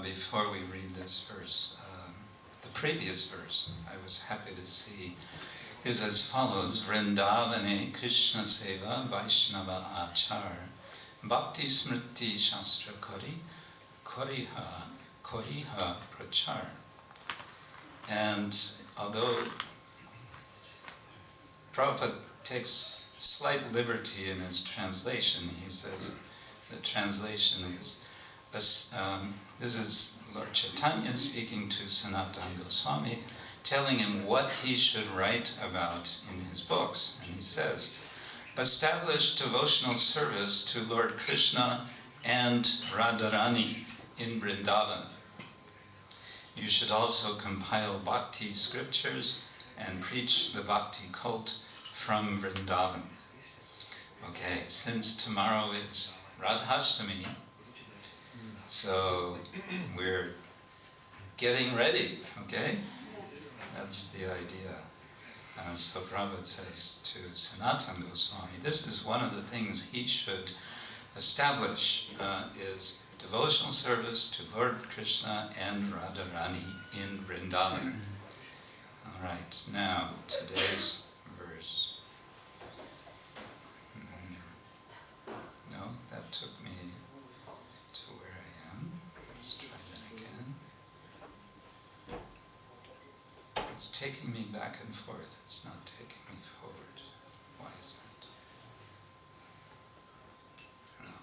before we read this verse. The previous verse, I was happy to see, is as follows: Vrindavane Krishna Seva Vaishnava Achar Bhakti Smriti Shastra Koriha Prachar. And although Prabhupada takes slight liberty in his translation, he says the translation is, this is Lord Chaitanya speaking to Sanatana Goswami, telling him what he should write about in his books. And he says, establish devotional service to Lord Krishna and Radharani in Vrindavan. You should also compile bhakti scriptures and preach the bhakti cult from Vrindavan. Okay, since tomorrow is Radhastami, so we're getting ready, okay? That's the idea. So Prabhupada says to Sanatana Goswami, this is one of the things he should establish, is devotional service to Lord Krishna and Radharani in Vrindavan. All right, now today's verse. No, that took me to where I am. Let's try that again. It's taking me back and forth. It's not taking me forward. Why is that? No.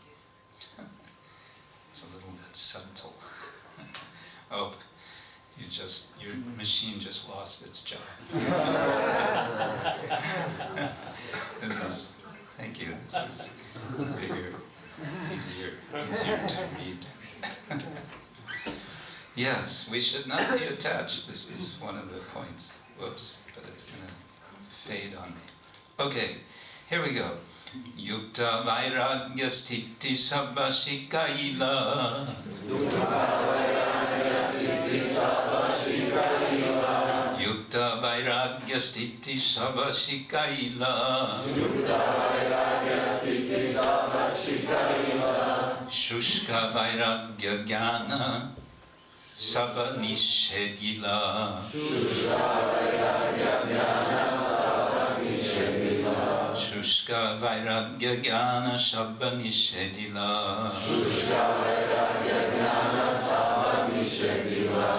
It's a little bit subtle. Oh, your machine just lost its job. Thank you. This is easier to read. Yes, we should not be attached. This is one of the points. Whoops, but it's going to fade on me. Okay, here we go. Yukta vairagya sthiti sabba shikaila. Yukta vairagya sthiti sabba shikaila. Yukta vairagya sthiti sabba shikaila. Yukta vairagya sthiti sabba shikaila. Shushka vairagya jnana sabba nishedila. Shushka vairagya jnana sabba nishedila. Shushka vairagya jnana sabba nishedila. Shushka vairagya jnana sabba nishedila.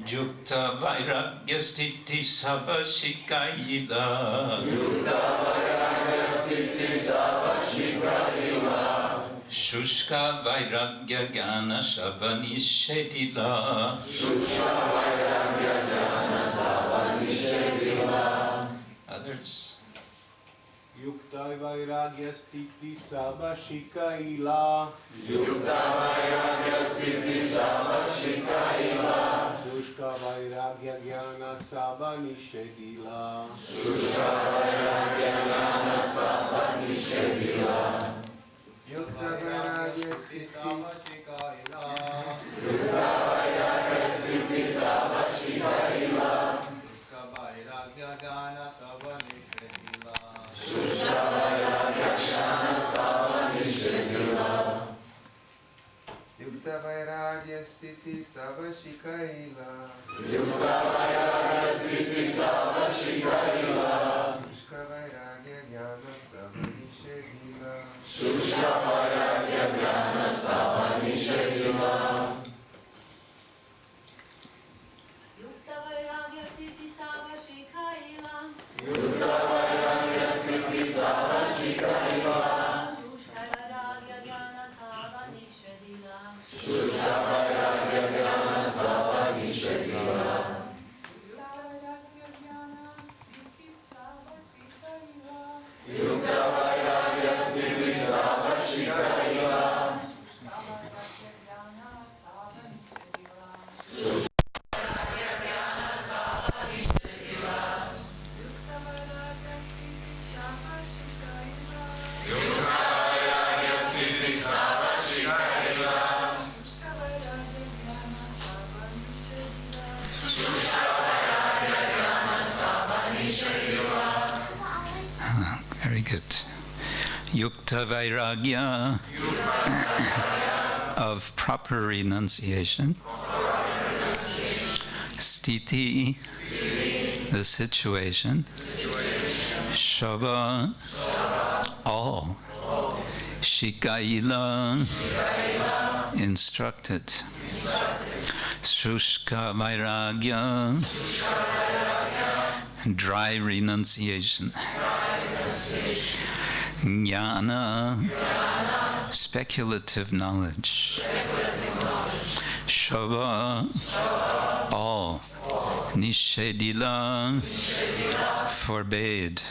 Yukta vairagya sthiti sabba shikaila. Yukta vairagya sthiti sabba shikaila. Shushka vairagya jnana sabba nishedila. Shushka vairagya jnana sabba nishedila. Others? Yukta vairagya sthiti sabba shikaila. Yukta vairagya sthiti sabba shikaila. Shushka vairagya jnana sabba nishedila. Shushka vairagya jnana sabba nishedila. Yukta vairagya sthiti sabba shikaila. Yukta vairagya sthiti sabba shikaila. Shushka vairagya jnana sabba nishedila. Shushka vairagya jnana sabba nishedila. Yukta vairagya sthiti sabba shikaila. Yukta vairagya sthiti sabba shikaila. Shushka vairagya jnana sabba nishedila. Shushka vairagya jnana sabba nishedila. Yukta vairagya sthiti sabba shikaila. Yukta vairagya sthiti sabba shikaila. Shushka vairagya jnana sabba nishedila. Shushka vairagya jnana sabba nishedila. Yukta vairagya sthiti sabba shikaila. Very good. Yukta vairagya. of proper renunciation. Sthiti, the situation. Shava, all. Shikaila, instructed. Shushka vairagya, dry renunciation. Jnana, speculative knowledge. Shava, all. Nishedila, forbade.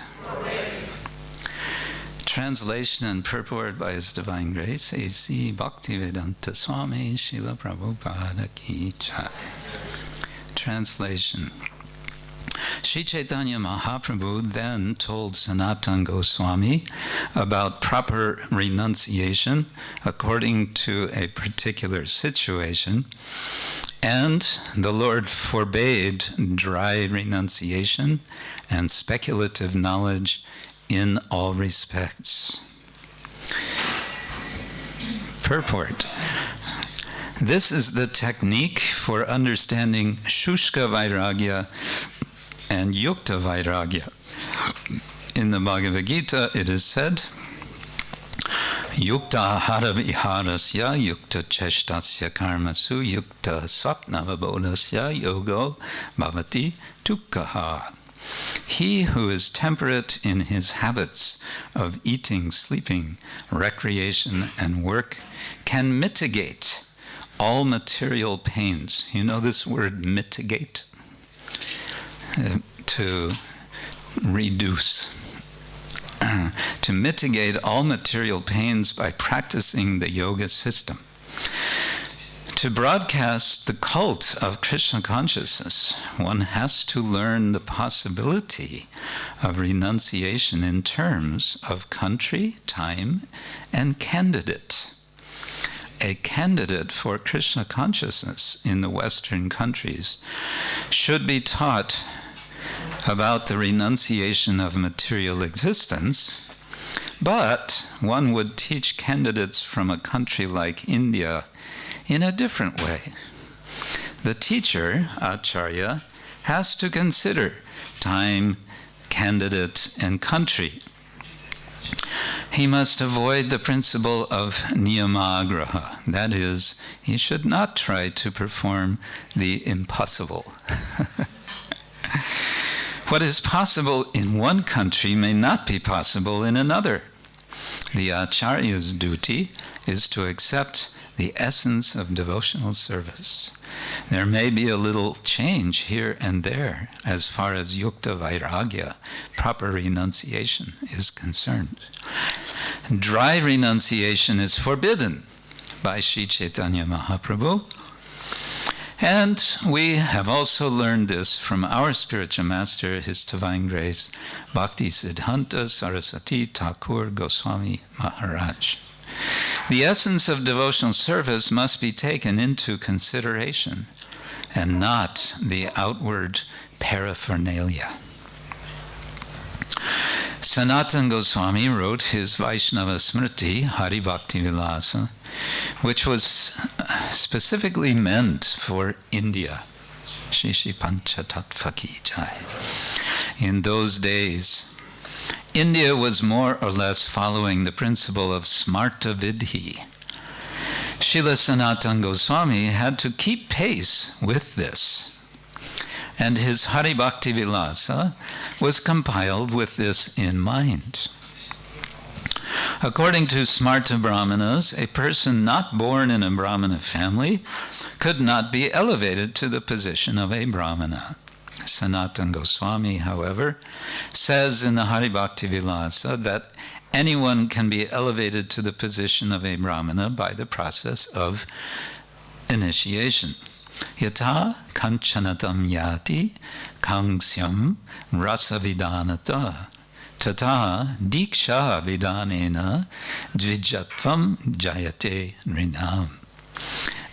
Translation and purport by His Divine Grace, A.C. Bhaktivedanta Swami Srila Prabhupada Ki Jai. Translation. Sri Chaitanya Mahaprabhu then told Sanatana Goswami about proper renunciation according to a particular situation, and the Lord forbade dry renunciation and speculative knowledge in all respects. Purport. This is the technique for understanding Shushka Vairagya and Yukta Vairagya. In the Bhagavad Gita, it is said, Yukta hara viharasya, yukta cheshtasya karmasu, yukta swapnavabodhasya yogo bhavati tukkaha. He who is temperate in his habits of eating, sleeping, recreation, and work can mitigate all material pains. You know this word mitigate? To reduce. To mitigate all material pains by practicing the yoga system. To broadcast the cult of Krishna consciousness, one has to learn the possibility of renunciation in terms of country, time, and candidate. A candidate for Krishna consciousness in the Western countries should be taught about the renunciation of material existence, but one would teach candidates from a country like India in a different way. The teacher, Acharya, has to consider time, candidate, and country. He must avoid the principle of niyamagraha. That is, he should not try to perform the impossible. What is possible in one country may not be possible in another. The Acharya's duty is to accept the essence of devotional service. There may be a little change here and there as far as yukta vairagya, proper renunciation, is concerned. Dry renunciation is forbidden by Sri Chaitanya Mahaprabhu, and we have also learned this from our spiritual master, His Divine Grace, Bhakti Siddhanta Saraswati Thakur Goswami Maharaj. The essence of devotional service must be taken into consideration and not the outward paraphernalia. Sanatana Goswami wrote his Vaishnava Smriti, Hari Bhakti Vilasa, which was specifically meant for India. Shishi Pancha Tattva Ki Jai. In those days, India was more or less following the principle of smarta vidhi. Srila Sanatana Goswami had to keep pace with this, and his Hari Bhakti Vilasa was compiled with this in mind. According to Smarta Brahmanas, a person not born in a Brahmana family could not be elevated to the position of a Brahmana. Sanatana Goswami, however, says in the Hari Bhakti Vilasa that anyone can be elevated to the position of a Brahmana by the process of initiation. Yata kanchanatam yati kangsyam rasavidanata tata diksha vidanena dvijatvam jayate rinam.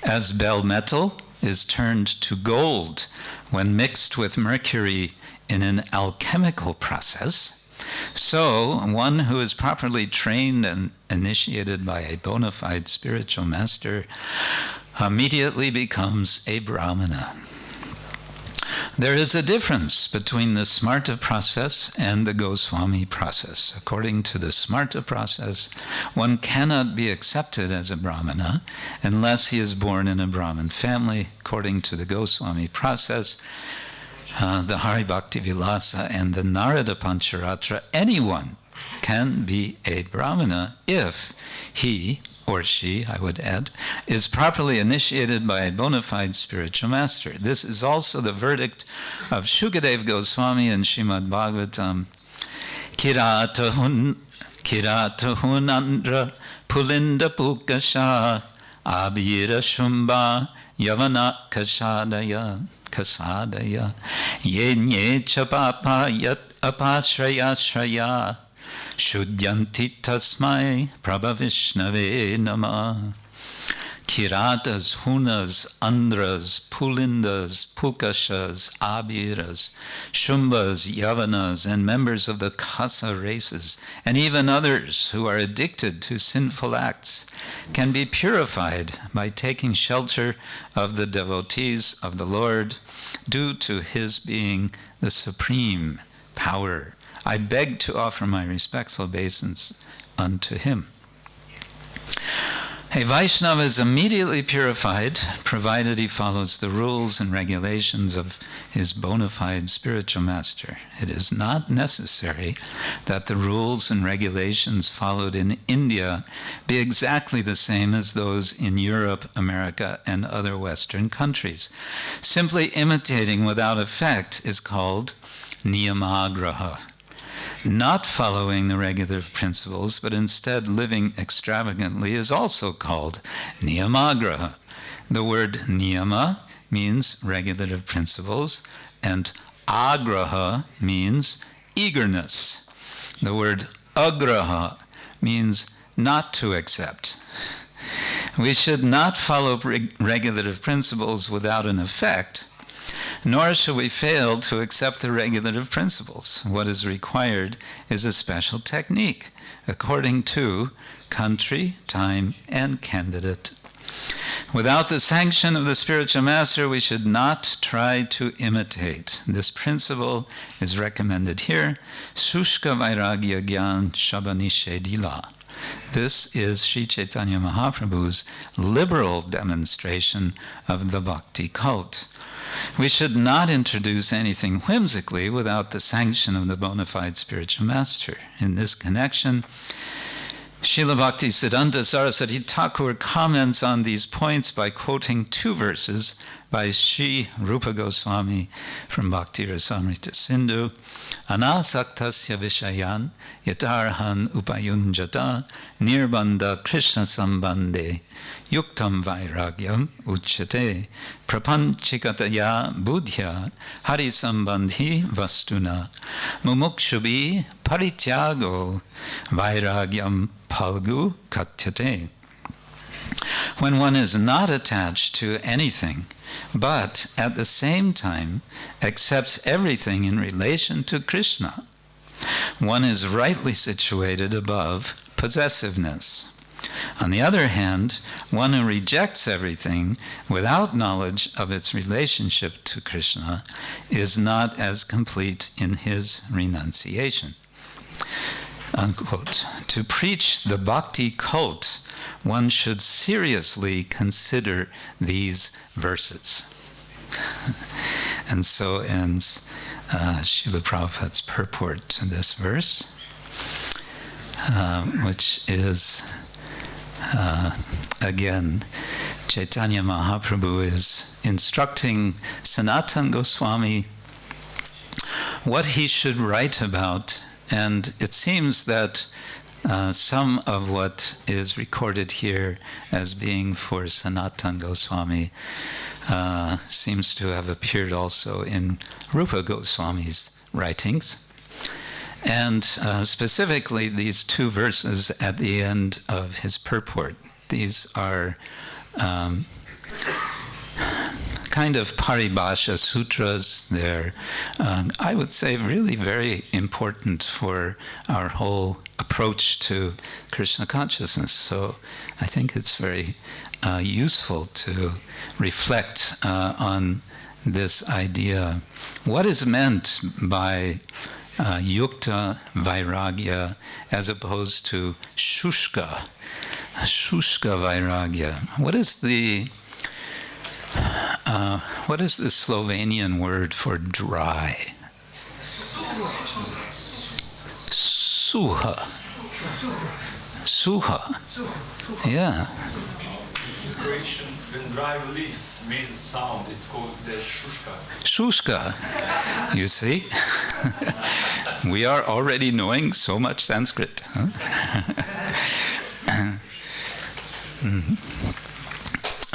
As bell metal is turned to gold when mixed with mercury in an alchemical process, So, one who is properly trained and initiated by a bona fide spiritual master immediately becomes a Brahmana. There is a difference between the Smarta process and the Goswami process. According to the Smarta process, one cannot be accepted as a Brahmana unless he is born in a Brahmin family. According to the Goswami process, the Hari Bhakti Vilasa and the Narada Pancharatra, anyone can be a Brahmana if he or she, I would add, is properly initiated by a bona fide spiritual master. This is also the verdict of Shukadev Goswami in Srimad Bhagavatam. Kiratahunandra pulinda pukasha abhira shumba yavana kasadaya yenye chapapa yat apashraya Shudyanti tasmai prabhavishnave nama. Kiratas, Hunas, Andras, Pulindas, Pukashas, Abhiras, Shumbas, Yavanas, and members of the Kasa races, and even others who are addicted to sinful acts, can be purified by taking shelter of the devotees of the Lord due to his being the supreme power. I beg to offer my respectful obeisance unto him. A Vaishnava is immediately purified, provided he follows the rules and regulations of his bona fide spiritual master. It is not necessary that the rules and regulations followed in India be exactly the same as those in Europe, America, and other Western countries. Simply imitating without effect is called niyamagraha. Not following the regular principles, but instead living extravagantly is also called niyamagraha. The word niyama means regulative principles, and agraha means eagerness. The word agraha means not to accept. We should not follow regulative principles without an effect, nor should we fail to accept the regulative principles. What is required is a special technique, according to country, time, and candidate. Without the sanction of the spiritual master, we should not try to imitate. This principle is recommended here. Sushka Vairagya Gyan Shabanishedila. This is Sri Chaitanya Mahaprabhu's liberal demonstration of the bhakti cult. We should not introduce anything whimsically without the sanction of the bona fide spiritual master. In this connection, Srila Bhaktisiddhanta Saraswati Thakur comments on these points by quoting two verses by Sri Rupa Goswami from Bhakti Rasamrita Sindhu. Anasaktasya vishayan yatarhan upayunjata nirbandha Krishna sambandhe yuktam vairagyam uchyate prapanchikataya buddhya harisambandhi vastuna mumukshubi parityago vairagyam palgu katyate. When one is not attached to anything, but at the same time accepts everything in relation to Krishna, one is rightly situated above possessiveness. On the other hand, one who rejects everything without knowledge of its relationship to Krishna is not as complete in his renunciation. Unquote. To preach the bhakti cult, one should seriously consider these verses. And so ends Srila Prabhupada's purport to this verse, which is, again, Chaitanya Mahaprabhu is instructing Sanatana Goswami what he should write about, and it seems that some of what is recorded here as being for Sanatana Goswami seems to have appeared also in Rupa Goswami's writings. And specifically these two verses at the end of his purport. These are kind kind of paribhasha sutras. They're, I would say, really very important for our whole approach to Krishna consciousness. So I think it's very useful to reflect on this idea. What is meant by yukta vairagya as opposed to shushka vairagya? What is the Slovenian word for dry? Suha. Yeah. When dry leaves make a sound, it's called the shushka. Shushka. You see? We are already knowing so much Sanskrit. Huh?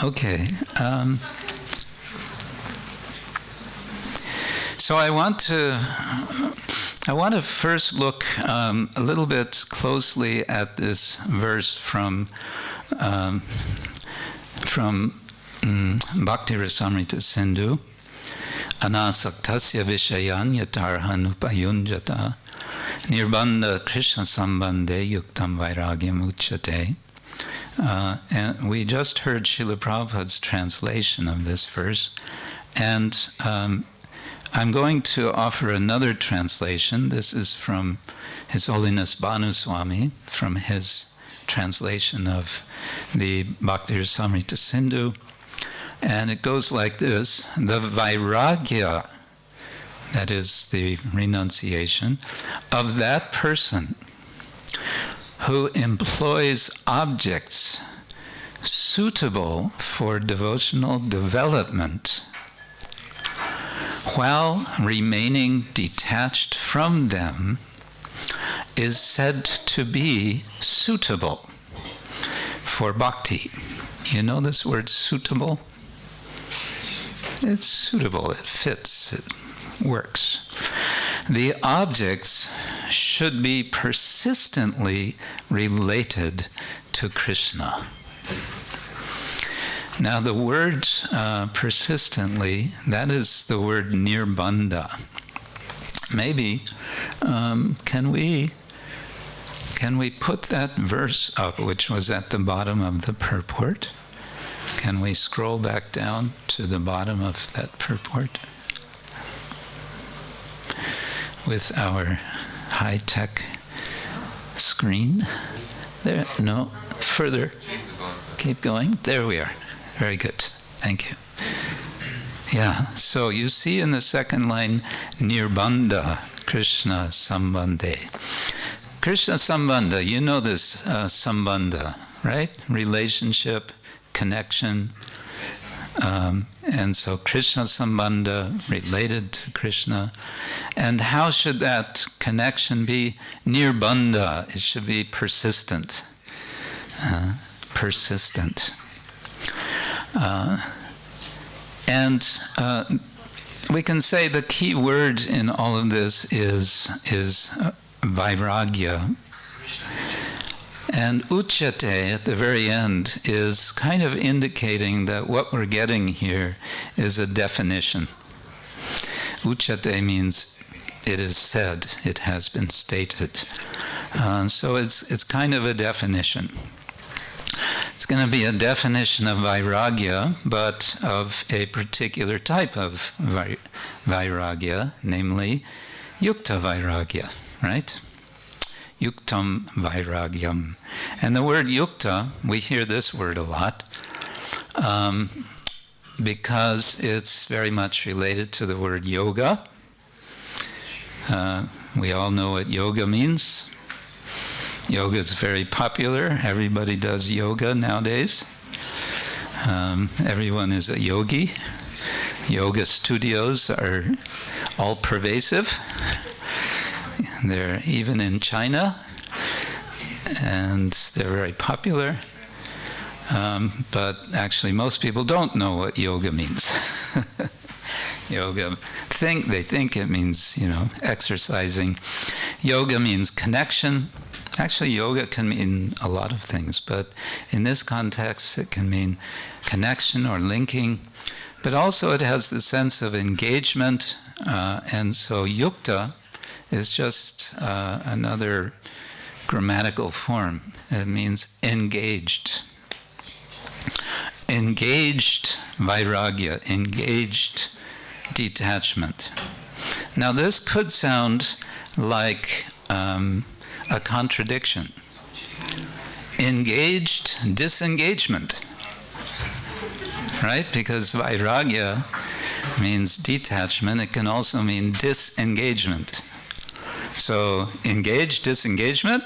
Okay. So I want to first look a little bit closely at this verse from Bhakti Rasamrita Sindhu. Anasaktasya vishayan yatarhan upayunjata nirbandha Krishna sambandhe yuktam vairagyam uchate. And we just heard Srila Prabhupada's translation of this verse, and I'm going to offer another translation. This is from His Holiness Bhanu Swami, from his translation of the Bhakti Rasamrita Sindhu. And it goes like this: the vairagya, that is the renunciation, of that person who employs objects suitable for devotional development while remaining detached from them is said to be suitable for bhakti. You know this word suitable? It's suitable, it fits, it works. The objects should be persistently related to Krishna. Now the word persistently, that is the word nirbandha. Maybe, can we put that verse up, which was at the bottom of the purport? Can we scroll back down to the bottom of that purport with our high-tech screen? There, no, further. Keep going. There we are. Very good. Thank you. Yeah, so you see in the second line, Nirbandha Krishna Sambandhe. Krishna Sambandha, you know this Sambandha, right? Relationship, connection. And so Krishna Sambandha, related to Krishna. And how should that connection be? Nirbandha, it should be persistent. Persistent. And we can say the key word in all of this is vairagya. And uchate at the very end is kind of indicating that what we're getting here is a definition. Uchate means it is said, it has been stated. So it's kind of a definition. It's going to be a definition of vairagya, but of a particular type of vairagya, namely yukta vairagya, right? Yuktam vairagyam. And the word yukta, we hear this word a lot, because it's very much related to the word yoga. We all know what yoga means. Yoga is very popular. Everybody does yoga nowadays. Everyone is a yogi. Yoga studios are all pervasive. They're even in China, and they're very popular. But actually, most people don't know what yoga means. Yoga, they think it means, exercising. Yoga means connection. Actually, yoga can mean a lot of things, but in this context, it can mean connection or linking but also it has the sense of engagement, and so yukta is just another grammatical form. It means engaged. Engaged vairagya, engaged detachment. Now this could sound like a contradiction. Engaged disengagement, right? Because vairagya means detachment. It can also mean disengagement. So engaged, disengagement?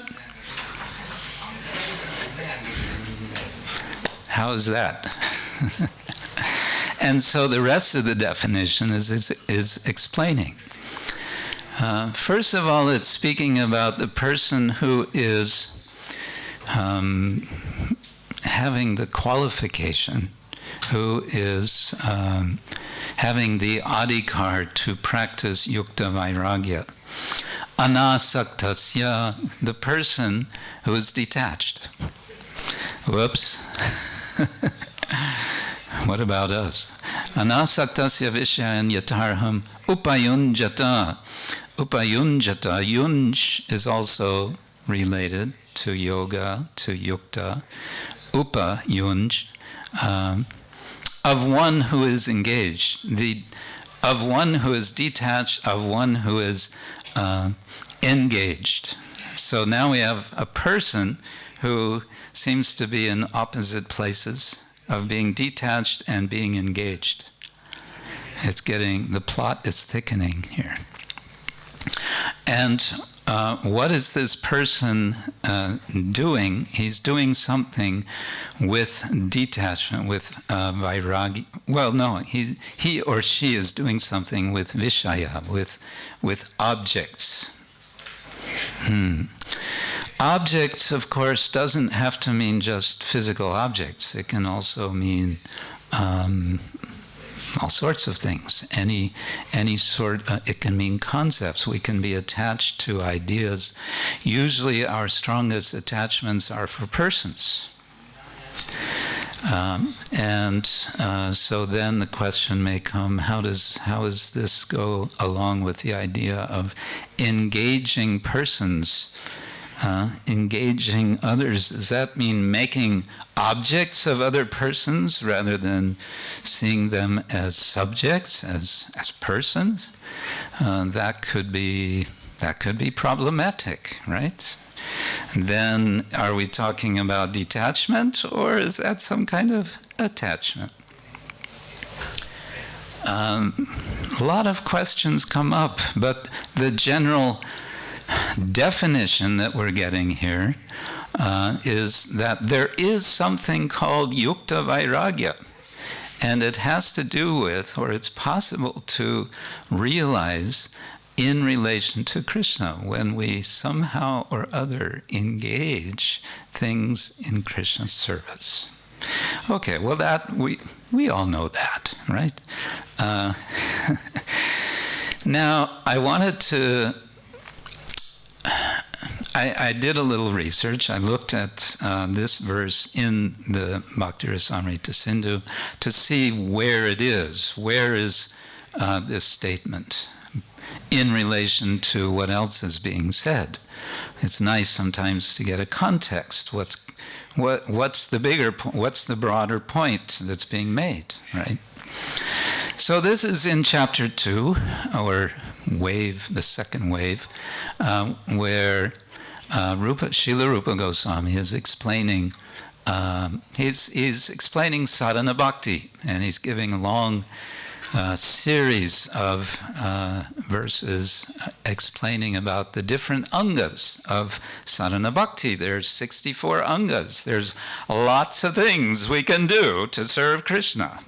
How is that? And so the rest of the definition is explaining. First of all, it's speaking about the person who is having the qualification, who is having the adhikar to practice yukta vairagya. Anasaktasya, the person who is detached. Whoops. What about us? Anasaktasya vishayan yatarham upayunjata. Upayunjata, yunj is also related to yoga, to yukta. Upayunj, of one who is engaged, of one who is detached, of one who is engaged. So now we have a person who seems to be in opposite places of being detached and being engaged. It's getting, the plot is thickening here. And what is this person doing? He's doing something with detachment, with vairagya. Well, no, he or she is doing something with vishaya, with objects. Objects, of course, doesn't have to mean just physical objects. It can also mean all sorts of things. Any sort. It can mean concepts. We can be attached to ideas. Usually, our strongest attachments are for persons. So then the question may come: how does this go along with the idea of engaging persons? Engaging others, does that mean making objects of other persons rather than seeing them as subjects, as persons? That could be problematic, right? Then are we talking about detachment, or is that some kind of attachment? A lot of questions come up, but the general definition that we're getting here is that there is something called yukta vairagya, and it has to do with, or it's possible to realize in relation to Krishna when we somehow or other engage things in Krishna's service. Okay, well that we all know that, right? Now I wanted to. I did a little research. I looked at this verse in the Bhakti Rasamrita Sindhu to see where it is. Where is this statement in relation to what else is being said? It's nice sometimes to get a context. What's the broader point that's being made, right? So this is in chapter 2, or wave, the second wave, where Srila Rupa Goswami is explaining. He's explaining sadhana bhakti, and he's giving a long series of verses explaining about the different angas of sadhana bhakti. There's 64 angas. There's lots of things we can do to serve Krishna.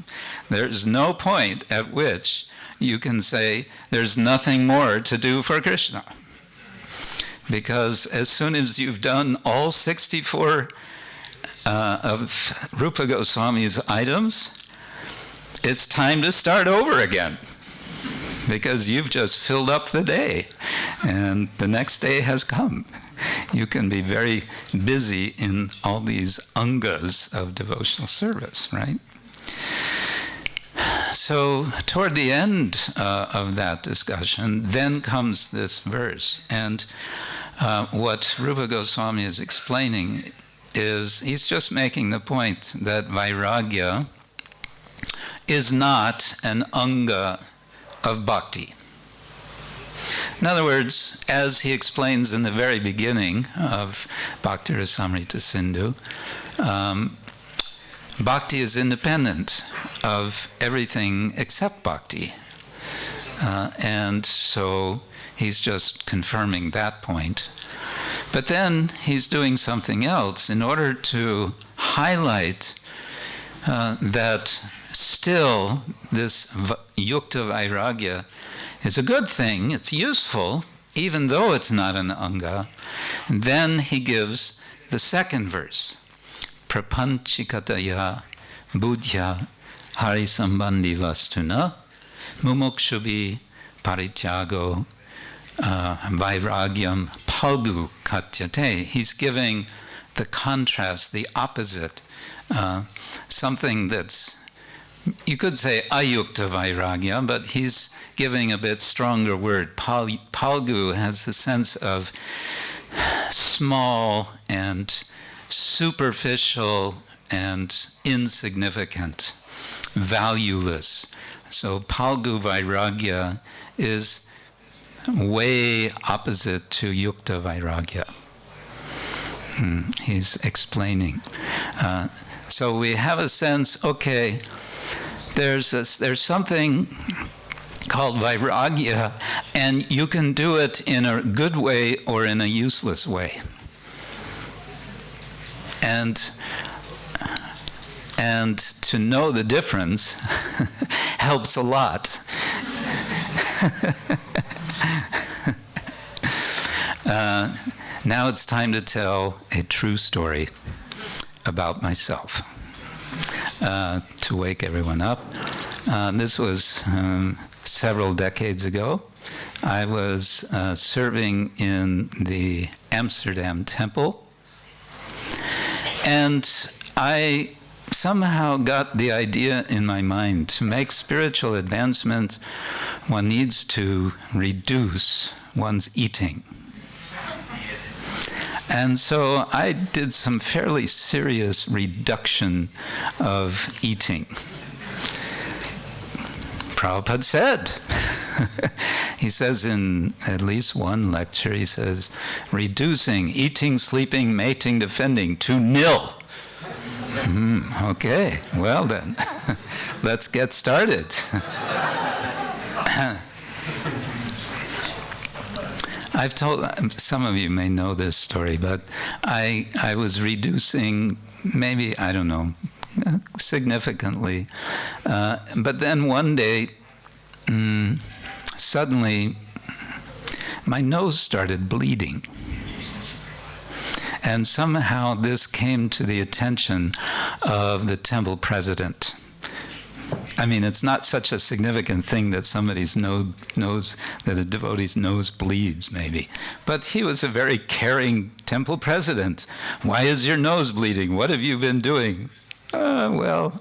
There's no point at which you can say there's nothing more to do for Krishna. Because as soon as you've done all 64 of Rupa Goswami's items, it's time to start over again. Because you've just filled up the day, and the next day has come. You can be very busy in all these angas of devotional service, right? So toward the end of that discussion, then comes this verse. And what Rupa Goswami is explaining is he's just making the point that vairagya is not an anga of bhakti. In other words, as he explains in the very beginning of Bhakti Rasamrita Sindhu, bhakti is independent of everything except bhakti. And so he's just confirming that point. But then he's doing something else in order to highlight that still this yukta vairagya is a good thing, it's useful, even though it's not an anga. And then he gives the second verse. Prapanchikataya buddhya harisambandhi vastuna mumukshubi parityago vairagyam palgu katyate. He's giving the contrast, the opposite, something that's, you could say ayukta vairagya, but he's giving a bit stronger word. Palgu has the sense of small and superficial and insignificant, valueless. So Palgu Vairagya is way opposite to Yukta Vairagya. He's explaining. So we have a sense, okay, there's something called Vairagya, and you can do it in a good way or in a useless way. And to know the difference helps a lot. Now it's time to tell a true story about myself, to wake everyone up. This was several decades ago. I was serving in the Amsterdam temple, and I somehow got the idea in my mind to make spiritual advancement, one needs to reduce one's eating. And so I did some fairly serious reduction of eating. Prabhupada said, he says in at least one lecture, he says, reducing eating, sleeping, mating, defending to nil. Okay, well then, let's get started. I've told, some of you may know this story, but I was reducing maybe, I don't know, significantly. But then one day, suddenly, my nose started bleeding. And somehow this came to the attention of the temple president. I mean, it's not such a significant thing that somebody's nose, that a devotee's nose bleeds, maybe. But he was a very caring temple president. Why is your nose bleeding? What have you been doing? Well,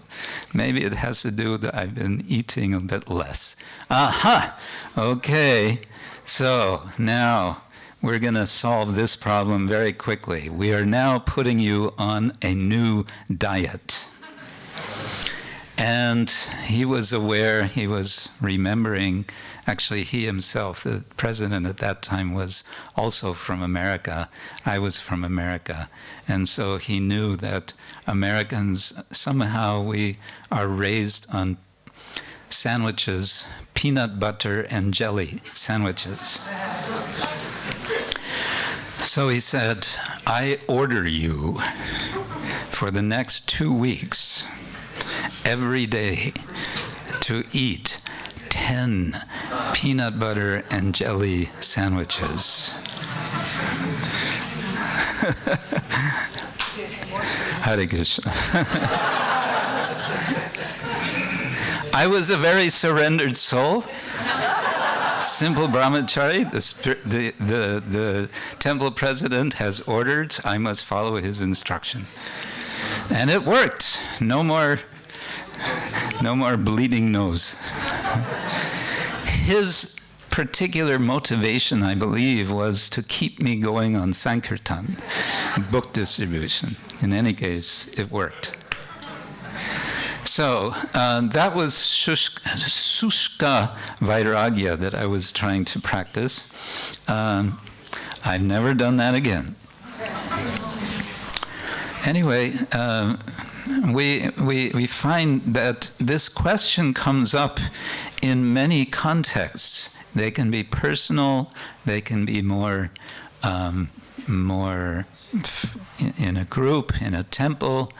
maybe it has to do with that I've been eating a bit less. Aha! Okay, so now we're going to solve this problem very quickly. We are now putting you on a new diet. And he was aware, he was remembering, actually he himself, the president at that time, was also from America. I was from America. And so he knew that Americans, somehow we are raised on sandwiches, peanut butter and jelly sandwiches. So he said, I order you for the next 2 weeks, every day, to eat 10 peanut butter and jelly sandwiches. Hare Krishna. I was a very surrendered soul. Simple brahmachari, the temple president has ordered, I must follow his instruction. And it worked. No more No more bleeding nose. His particular motivation, I believe, was to keep me going on Sankirtan, book distribution. In any case, it worked. So that was Sushka Vairagya that I was trying to practice. I've never done that again. Anyway, we find that this question comes up in many contexts. They can be personal, they can be more in a group, in a temple,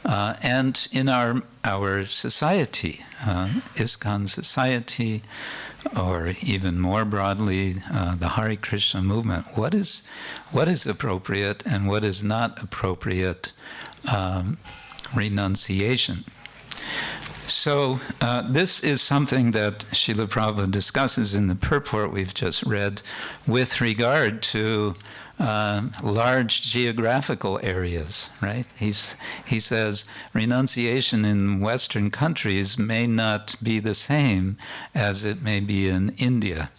and in our society, ISKCON society, or even more broadly, the Hare Krishna movement. What is appropriate and what is not appropriate renunciation? So this is something that Srila Prabhupada discusses in the purport we've just read with regard to large geographical areas, right? He says renunciation in Western countries may not be the same as it may be in India.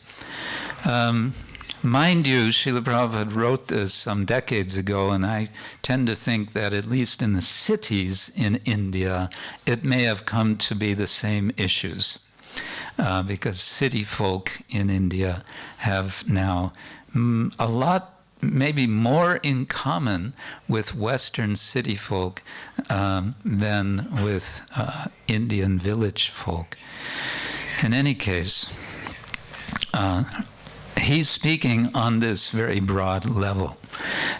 Mind you, Srila Prabhupada wrote this some decades ago, and I tend to think that at least in the cities in India, it may have come to be the same issues. Because city folk in India have now a lot, maybe more in common with Western city folk than with Indian village folk. In any case, he's speaking on this very broad level.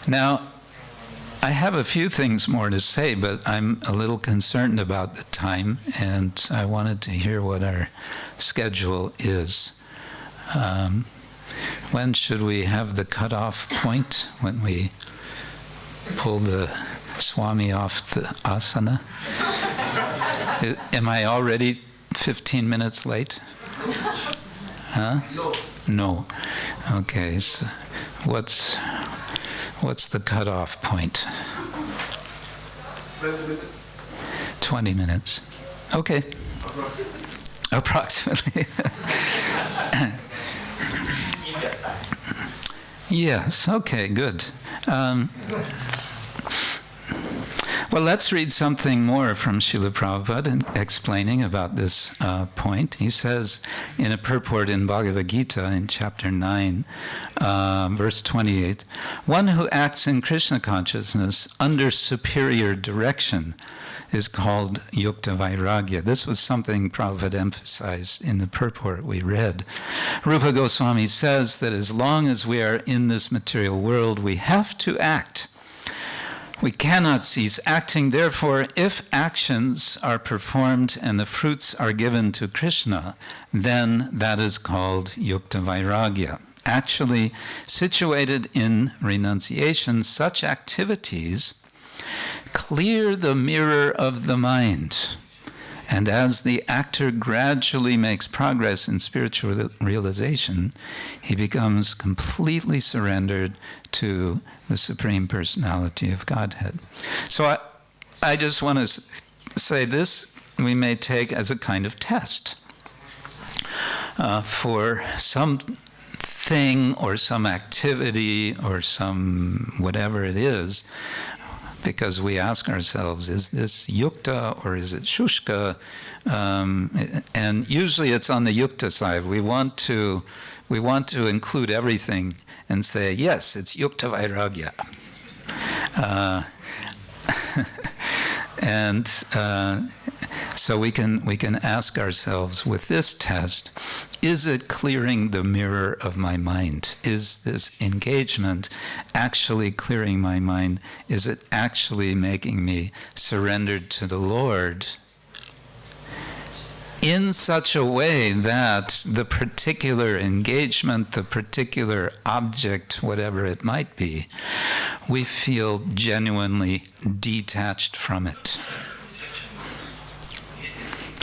Now, I have a few things more to say, but I'm a little concerned about the time, and I wanted to hear what our schedule is. When should we have the cutoff point? When we pull the Swami off the asana? Am I already 15 minutes late? Huh? No. Okay, so what's the cutoff point? 20 minutes. 20 minutes. Okay. Approximately. Yes, okay, good. Well, let's read something more from Srila Prabhupada explaining about this point. He says in a purport in Bhagavad Gita in chapter 9, verse 28, one who acts in Krishna consciousness under superior direction is called Yukta Vairagya. This was something Prabhupada emphasized in the purport we read. Rupa Goswami says that as long as we are in this material world, we have to act. We cannot cease acting. Therefore, if actions are performed and the fruits are given to Krishna, then that is called Yukta Vairagya. Actually, situated in renunciation, such activities clear the mirror of the mind. And as the actor gradually makes progress in spiritual realization, he becomes completely surrendered to the Supreme Personality of Godhead. So I just want to say this we may take as a kind of test for something or some activity or some whatever it is, because we ask ourselves, is this yukta or is it shushka? And usually it's on the yukta side. We want to include everything and say, yes, it's yukta vairagya. And so we can ask ourselves with this test, is it clearing the mirror of my mind? Is this engagement actually clearing my mind? Is it actually making me surrendered to the Lord in such a way that the particular engagement, the particular object, whatever it might be, we feel genuinely detached from it?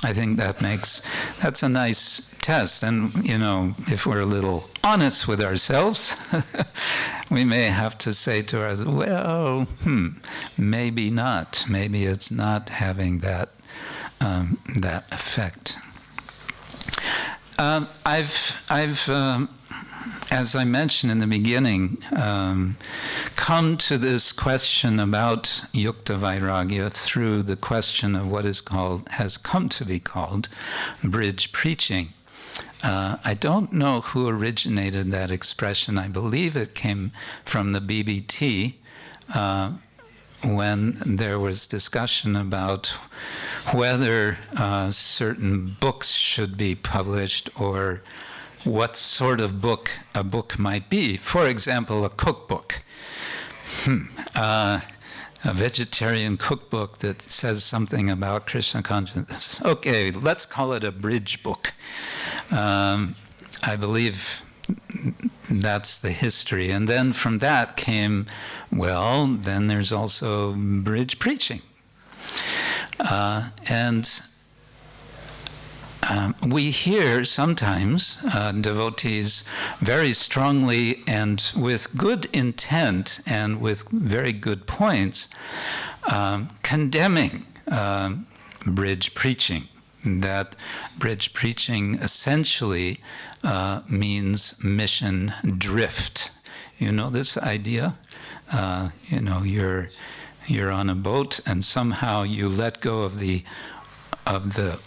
I think that's a nice test. And, if we're a little honest with ourselves, we may have to say to ourselves, well, maybe not. Maybe it's not having that that effect. I've as I mentioned in the beginning, come to this question about yukta vairagya through the question of what has come to be called bridge preaching. I don't know who originated that expression. I believe it came from the BBT when there was discussion about whether certain books should be published or what sort of book a book might be. For example, a cookbook. A vegetarian cookbook that says something about Krishna consciousness. Okay, let's call it a bridge book. I believe that's the history. And then from that came, well, then there's also bridge preaching. We hear sometimes devotees very strongly and with good intent and with very good points condemning bridge preaching. That bridge preaching essentially means mission drift. You know this idea? You're on a boat and somehow you let go of the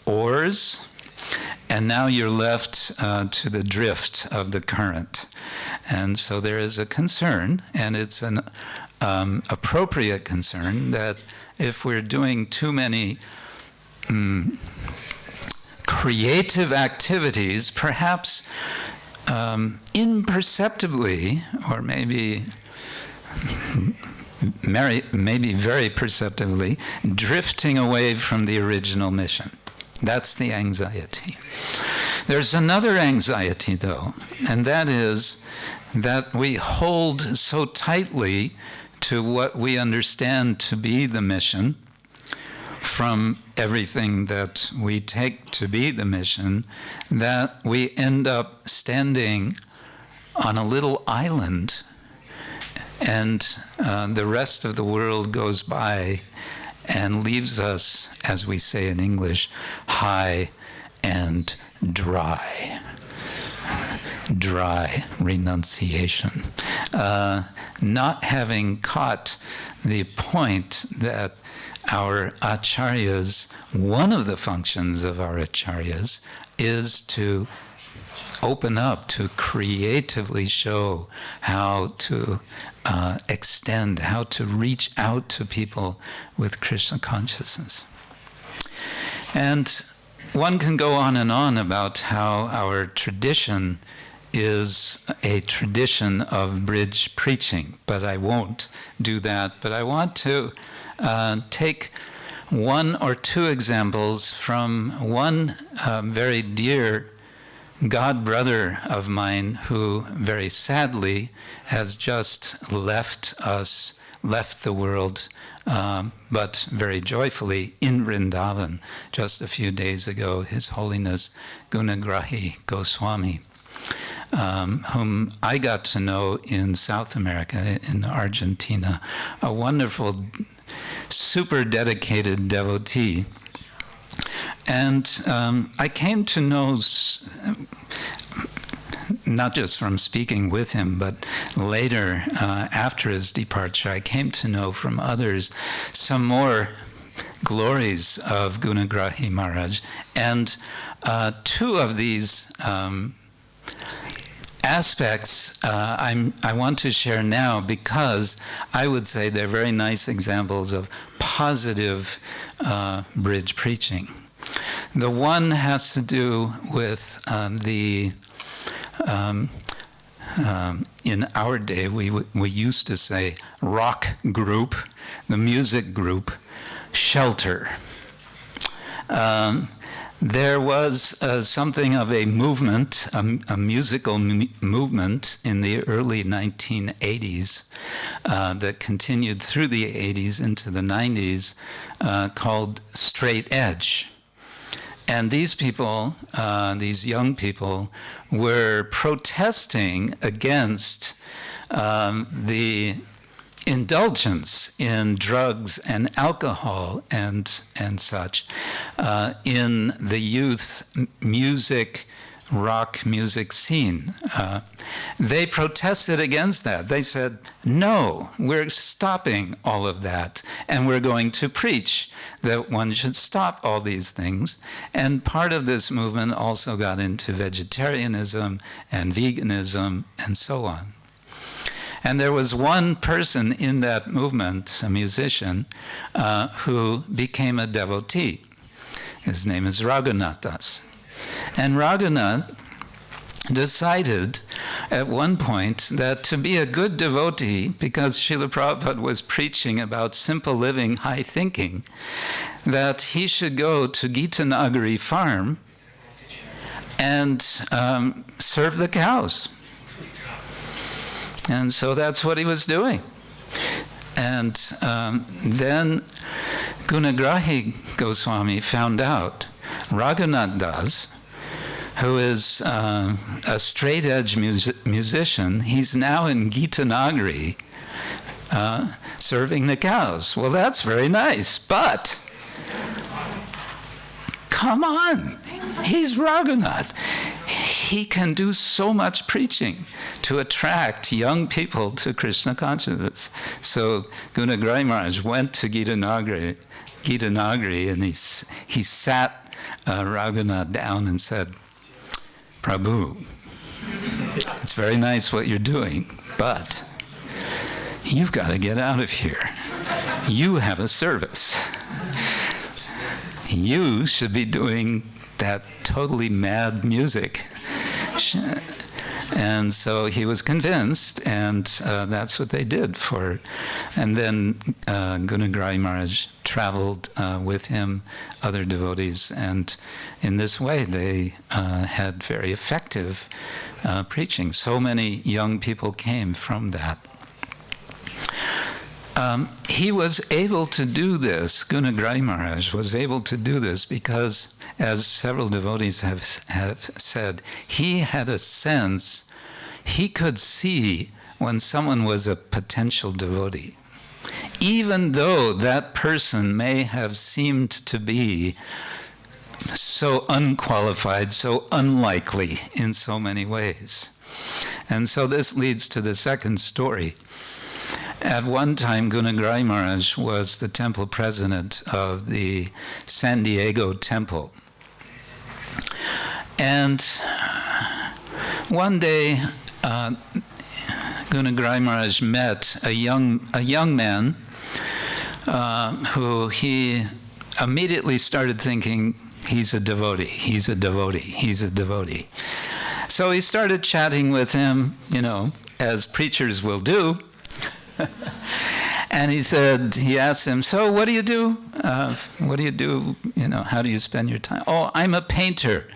oars, and now you're left to the drift of the current. And so there is a concern, and it's an appropriate concern, that if we're doing too many creative activities, perhaps imperceptibly, or maybe very perceptively, drifting away from the original mission. That's the anxiety. There's another anxiety, though, and that is that we hold so tightly to what we understand to be the mission from everything that we take to be the mission, that we end up standing on a little island, and the rest of the world goes by and leaves us, as we say in English, high and dry. Dry renunciation. Not having caught the point that our acharyas, one of the functions of our acharyas is to open up, to creatively show how to extend, how to reach out to people with Krishna consciousness. And one can go on and on about how our tradition is a tradition of bridge preaching, but I won't do that. But I want to take one or two examples from one very dear god brother of mine who very sadly has just left the world, but very joyfully in Vrindavan just a few days ago, His Holiness Gunagrahi Goswami, whom I got to know in South America, in Argentina, a wonderful, super dedicated devotee. And I came to know, not just from speaking with him, but later, after his departure, I came to know from others some more glories of Gunagrahi Maharaj. And two of these aspects I want to share now, because I would say they're very nice examples of positive bridge preaching. The one has to do with in our day, we used to say rock group, the music group, Shelter. There was something of a movement, a musical movement in the early 1980s that continued through the 80s into the 90s called Straight Edge. And these people, these young people, were protesting against the indulgence in drugs and alcohol and such in the youth rock music scene. They protested against that. They said, no, we're stopping all of that, and we're going to preach that one should stop all these things. And part of this movement also got into vegetarianism and veganism and so on. And there was one person in that movement, a musician, who became a devotee. His name is Raghunathas. And Raghunath decided at one point that to be a good devotee, because Srila Prabhupada was preaching about simple living, high thinking, that he should go to Gitanagari farm and serve the cows. And so that's what he was doing. And then Gunagrahi Goswami found out Raghunath Das, who is a straight-edge musician, he's now in Gitanagari serving the cows. Well, that's very nice, but come on, he's Raghunath. He can do so much preaching to attract young people to Krishna consciousness. So Gunagrahi Maharaj went to Gitanagari, and he sat Raghunath down and said, Prabhu, it's very nice what you're doing, but you've got to get out of here. You have a service. You should be doing that totally mad music. And so he was convinced, and that's what they did for. And then Gunagrahi Maharaj traveled with him, other devotees, and in this way they had very effective preaching. So many young people came from that. He was able to do this, Gunagrahi Maharaj was able to do this because, as several devotees have said, he had a sense, he could see when someone was a potential devotee. Even though that person may have seemed to be so unqualified, so unlikely in so many ways. And so this leads to the second story. At one time, Gunagrahi Maharaj was the temple president of the San Diego temple. And one day, Gunagrahi Maharaj met a young man who he immediately started thinking, he's a devotee, he's a devotee, he's a devotee. So he started chatting with him, as preachers will do. And he asked him, so what do you do? What do you do? How do you spend your time? Oh, I'm a painter.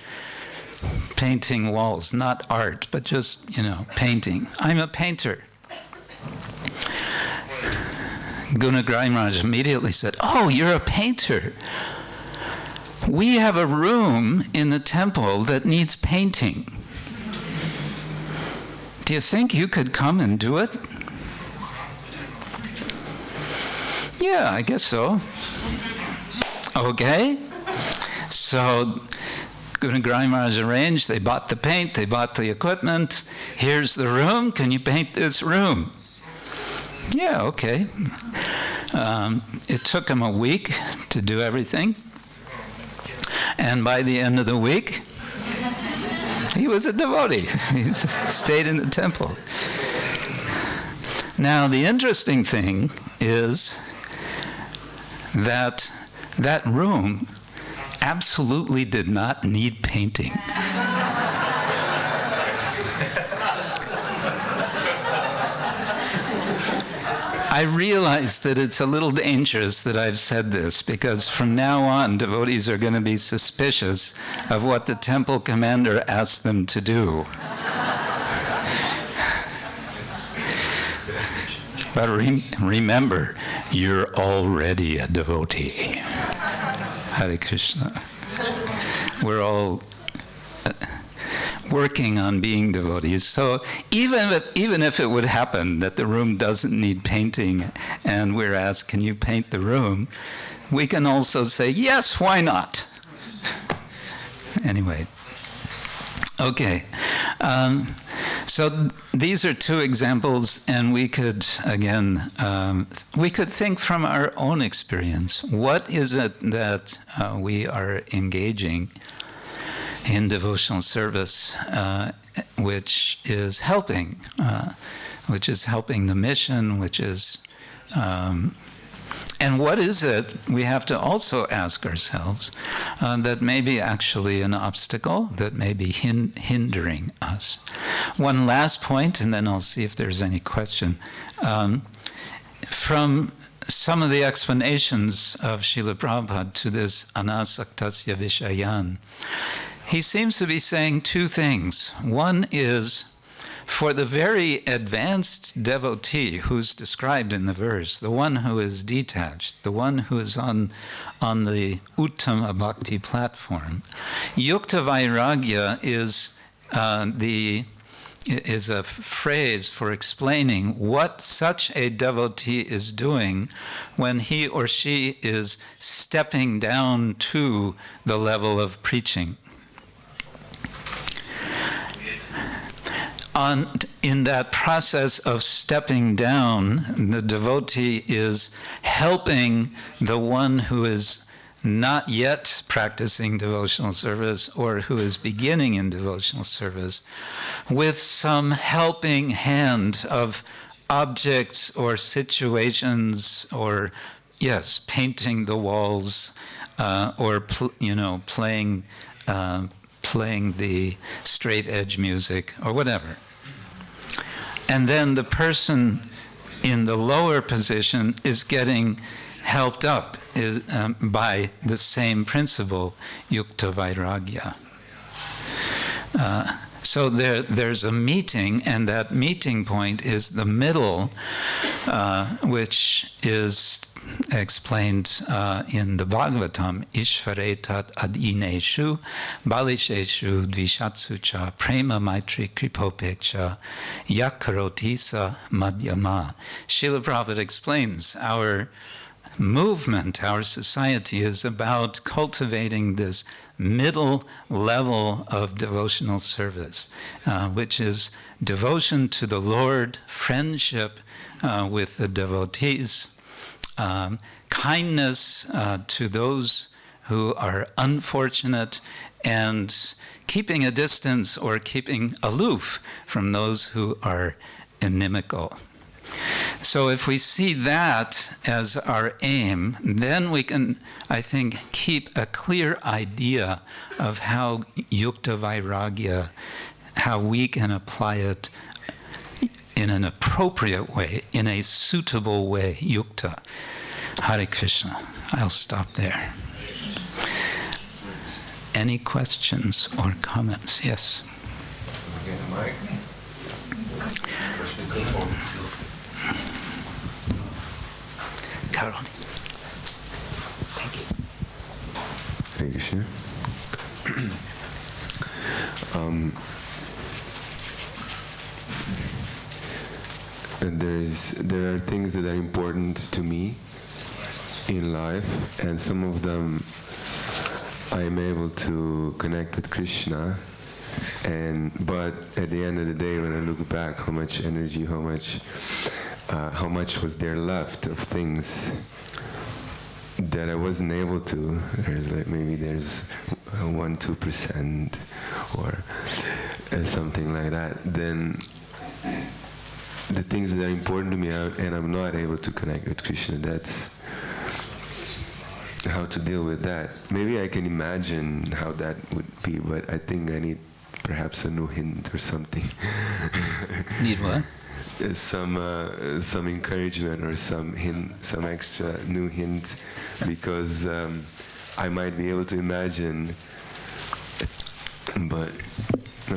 Painting walls, not art, but just, painting. I'm a painter. Gunagrahi Maharaj immediately said, oh, you're a painter. We have a room in the temple that needs painting. Do you think you could come and do it? Yeah, I guess so. Okay. So Gunagrahi Maharaj arranged, they bought the paint, they bought the equipment. Here's the room, can you paint this room? Yeah, okay. It took him a week to do everything. And by the end of the week, he was a devotee. He stayed in the temple. Now, the interesting thing is that room absolutely did not need painting. I realize that it's a little dangerous that I've said this, because from now on, devotees are going to be suspicious of what the temple commander asked them to do. But remember, you're already a devotee. Hare Krishna. We're working on being devotees. So even if it would happen that the room doesn't need painting and we're asked, can you paint the room? We can also say, yes, why not? Anyway. Okay. So these are two examples, and we could, again, we could think from our own experience. What is it that we are engaging in devotional service, which is helping the mission, which is, and what is it, we have to also ask ourselves, that may be actually an obstacle, that may be hindering us. One last point, and then I'll see if there's any question. From some of the explanations of Srila Prabhupada to this anasaktasya vishayan, he seems to be saying two things. One is, for the very advanced devotee who's described in the verse, the one who is detached, the one who is on the Uttama Bhakti platform, Yukta Vairagya is a phrase for explaining what such a devotee is doing when he or she is stepping down to the level of preaching. In that process of stepping down, the devotee is helping the one who is not yet practicing devotional service or who is beginning in devotional service with some helping hand of objects or situations, or, yes, painting the walls, or playing the straight edge music or whatever. And then the person in the lower position is getting helped up by the same principle, Yukta Vairagya. So there's a meeting, and that meeting point is the middle, which is explained in the Bhagavatam, Ishvare tat adineshu, balisheshu dvishatsu cha, prema maitri kripopeksha, yakaroti sa madhyama. Srila Prabhupada explains our movement, our society is about cultivating this middle level of devotional service, which is devotion to the Lord, friendship with the devotees, kindness to those who are unfortunate, and keeping a distance or keeping aloof from those who are inimical. So if we see that as our aim, then we can, I think, keep a clear idea of how Yukta Vairagya, how we can apply it in an appropriate way, in a suitable way, Yukta. Hare Krishna. I'll stop there. Any questions or comments? Yes. Get the mic. Carol. Thank you. Hare Krishna. There are things that are important to me in life, and some of them I am able to connect with Krishna, but at the end of the day, when I look back, how much energy, how much was there left of things that I wasn't able to. There's 1-2% or something like that. Then the things that are important to me, and I'm not able to connect with Krishna, that's how to deal with that. Maybe I can imagine how that would be, but I think I need perhaps a new hint or something. Need what? Some encouragement or some hint, some extra new hint, because I might be able to imagine, but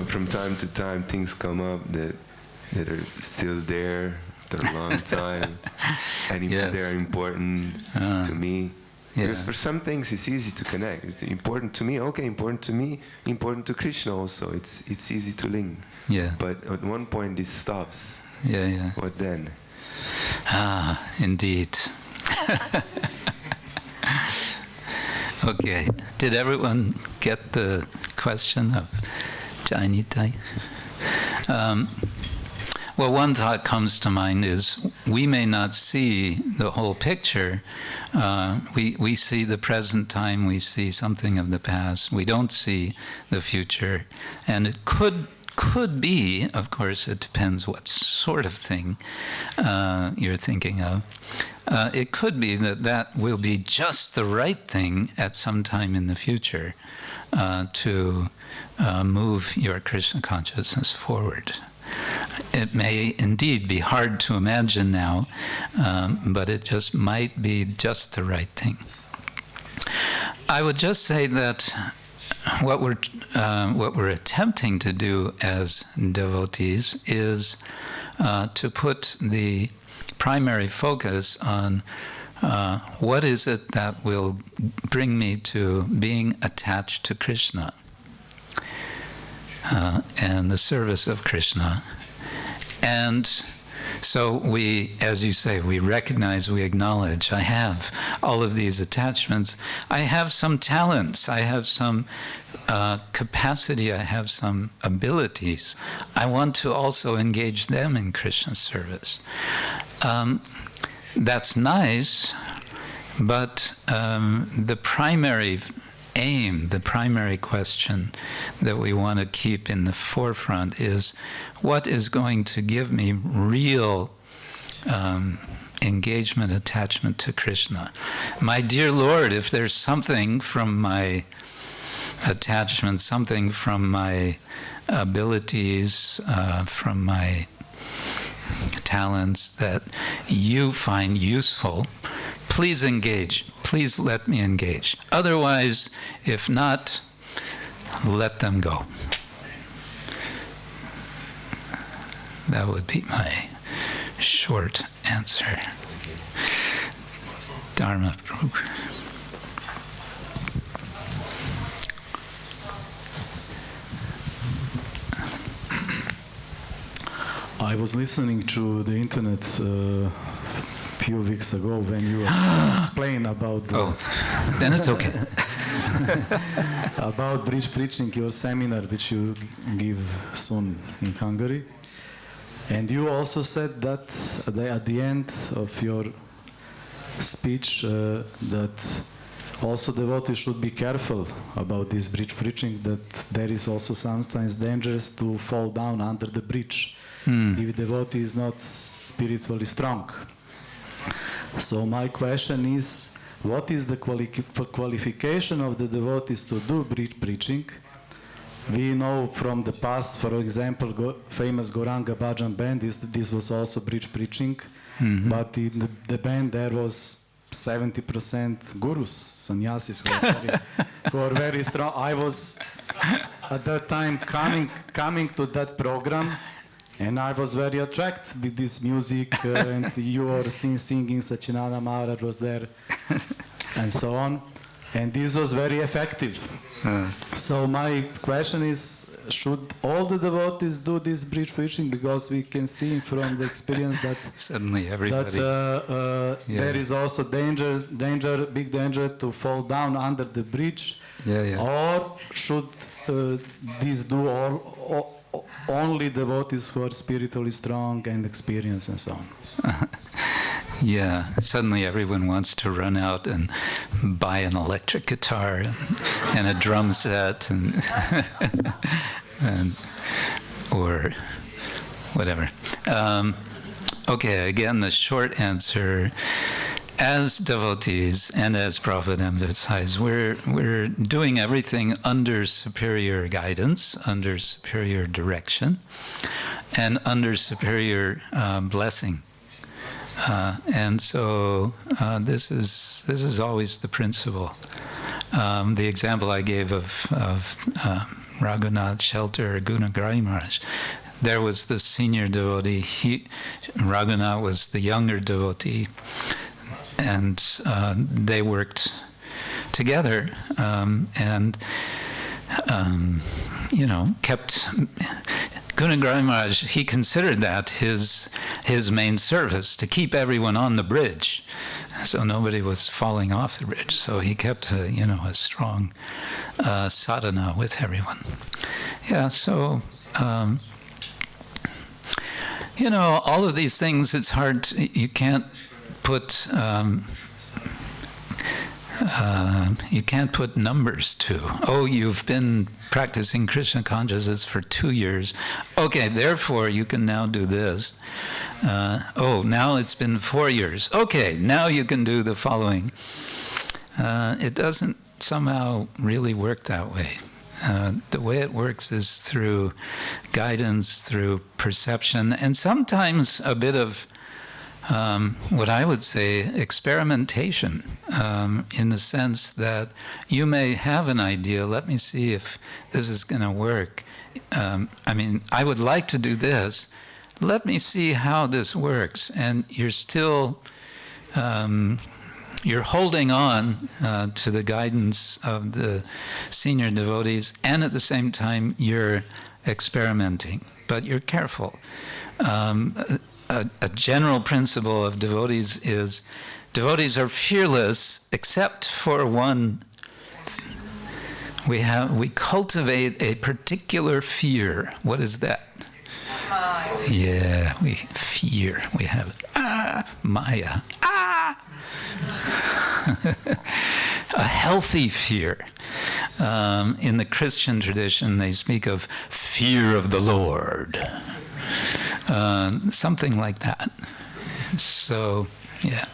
from time to time things come up that are still there after a long time, and yes. They're important to me. Because for some things it's easy to connect. It's important to me, okay, important to me, important to Krishna also. It's easy to link. Yeah. But at one point this stops. Yeah. What then? Ah, indeed. Okay. Did everyone get the question of Jainitai? Well, one thought comes to mind is we may not see the whole picture. We see the present time, we see something of the past. We don't see the future. And it could be, of course, it depends what sort of thing you're thinking of. It could be that will be just the right thing at some time in the future to move your Krishna consciousness forward. It may indeed be hard to imagine now, but it just might be just the right thing. I would just say that what we're attempting to do as devotees is to put the primary focus on what is it that will bring me to being attached to Krishna and the service of Krishna. And so we, as you say, we recognize, we acknowledge, I have all of these attachments. I have some talents, I have some capacity, I have some abilities. I want to also engage them in Krishna's service. That's nice, but the primary aim, the primary question that we want to keep in the forefront is what is going to give me real engagement, attachment to Krishna. My dear Lord, if there's something from my attachment, something from my abilities, from my talents that you find useful, please engage. Please let me engage. Otherwise, if not, let them go. That would be my short answer. Dharma Prabhu. I was listening to the internet few weeks ago when you explained about then it's okay. about bridge preaching, your seminar which you give soon in Hungary, and you also said that at the end of your speech that also devotees should be careful about this bridge preaching, that there is also sometimes dangerous to fall down under the bridge if devotee is not spiritually strong. So my question is, what is the qualification of the devotees to do bridge preaching? We know from the past, for example, famous Gauranga Bhajan band, this was also bridge preaching, but in the band there was 70% gurus, sannyasis who are very strong. I was at that time coming to that program, and I was very attracted with this music, and you were singing, Sachinanda Maharaj was there, and so on. And this was very effective. So my question is, should all the devotees do this bridge preaching? Because we can see from the experience that suddenly everybody there is also big danger to fall down under the bridge. Or should these do only devotees who are spiritually strong and experienced and so on? Yeah, suddenly everyone wants to run out and buy an electric guitar and a drum set and or whatever. Okay, again, the short answer, as devotees and as Prabhupada emphasized, we're doing everything under superior guidance, under superior direction, and under superior blessing. And so this is always the principle. The example I gave of Raghunath Shelter Gunagari Maharaj, there was the senior devotee. Raghunath was the younger devotee, and they worked together, and kept. Gunagari Maharaj, he considered that his main service, to keep everyone on the bridge, so nobody was falling off the bridge. So he kept a strong sadhana with everyone. Yeah, so all of these things, it's hard. You can't put numbers to. Oh, you've been practicing Krishna consciousness for 2 years. Okay, therefore you can now do this. Oh, now it's been 4 years. Okay, now you can do the following. It doesn't somehow really work that way. The way it works is through guidance, through perception, and sometimes a bit of what I would say experimentation, in the sense that you may have an idea, let me see if this is going to work. I would like to do this. Let me see how this works. And you're still, you're holding on to the guidance of the senior devotees, and at the same time you're experimenting, but you're careful. A general principle of devotees is devotees are fearless except for one. We cultivate a particular fear. What is that? Yeah, we fear. We have Maya. A healthy fear. In the Christian tradition, they speak of fear of the Lord. Something like that. So, yeah,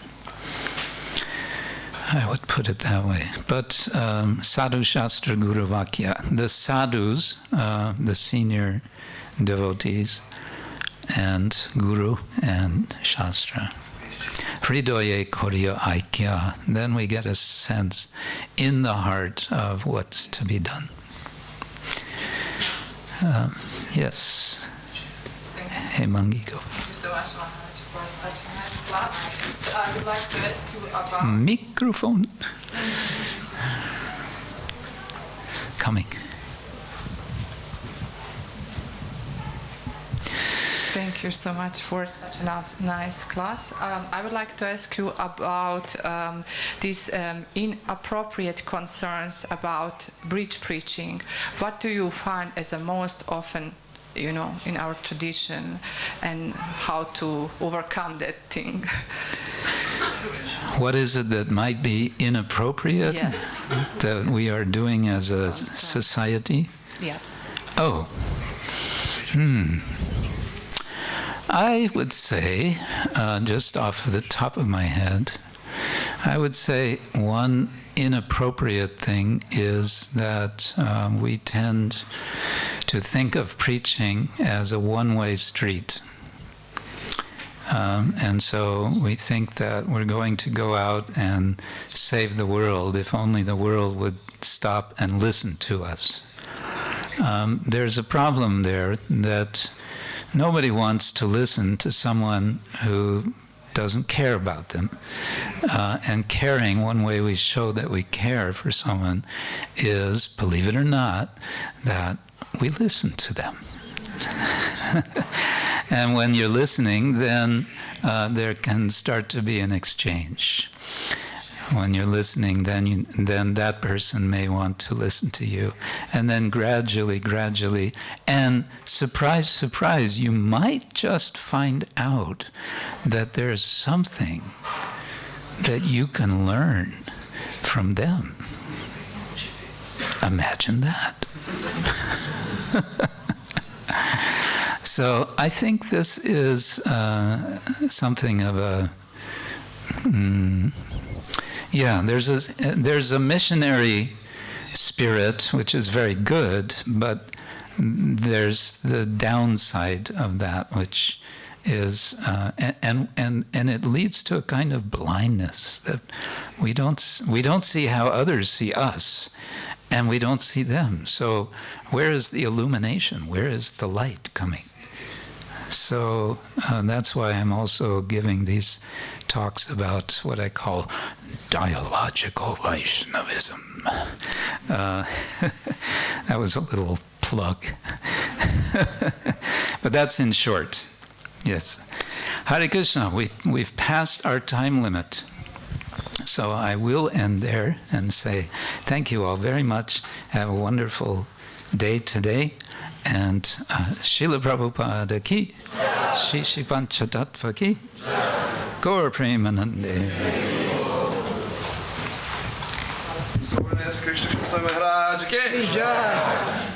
I would put it that way. But Sadhu Shastra Guru Vakya, the sadhus, the senior devotees, and Guru and Shastra. Hridoye Korya Aikya, then we get a sense in the heart of what's to be done. Yes. Hey, Mangigo. Thank you so much, Maharaj, for such a nice class. I would like to ask you about... Microphone. Coming. Thank you so much for such a nice class. I would like to ask you about these inappropriate concerns about bridge preaching. What do you find as the most often, in our tradition, and how to overcome that thing? What is it that might be inappropriate? Yes. That we are doing as a society? Yes. Oh. I would say, just off of the top of my head, I would say one inappropriate thing is that we tend to think of preaching as a one-way street. And so we think that we're going to go out and save the world if only the world would stop and listen to us. There's a problem there that nobody wants to listen to someone who doesn't care about them. And caring, one way we show that we care for someone is, believe it or not, that we listen to them. And when you're listening, then there can start to be an exchange. When you're listening, then that person may want to listen to you. And then gradually, and surprise, surprise, you might just find out that there's something that you can learn from them. Imagine that. So I think this is something of a... there's a missionary spirit, which is very good, but there's the downside of that, which is, and it leads to a kind of blindness that we don't see how others see us, and we don't see them. So where is the illumination? Where is the light coming? So that's why I'm also giving these talks about what I call dialogical Vaishnavism. That was a little plug. But that's in short. Yes. Hare Krishna, we've passed our time limit. So I will end there and say thank you all very much. Have a wonderful day today. And Srila Prabhupada ki, Shishi Panchatattva ki, Gaur Premanande. Krishna Maharaj ki jai.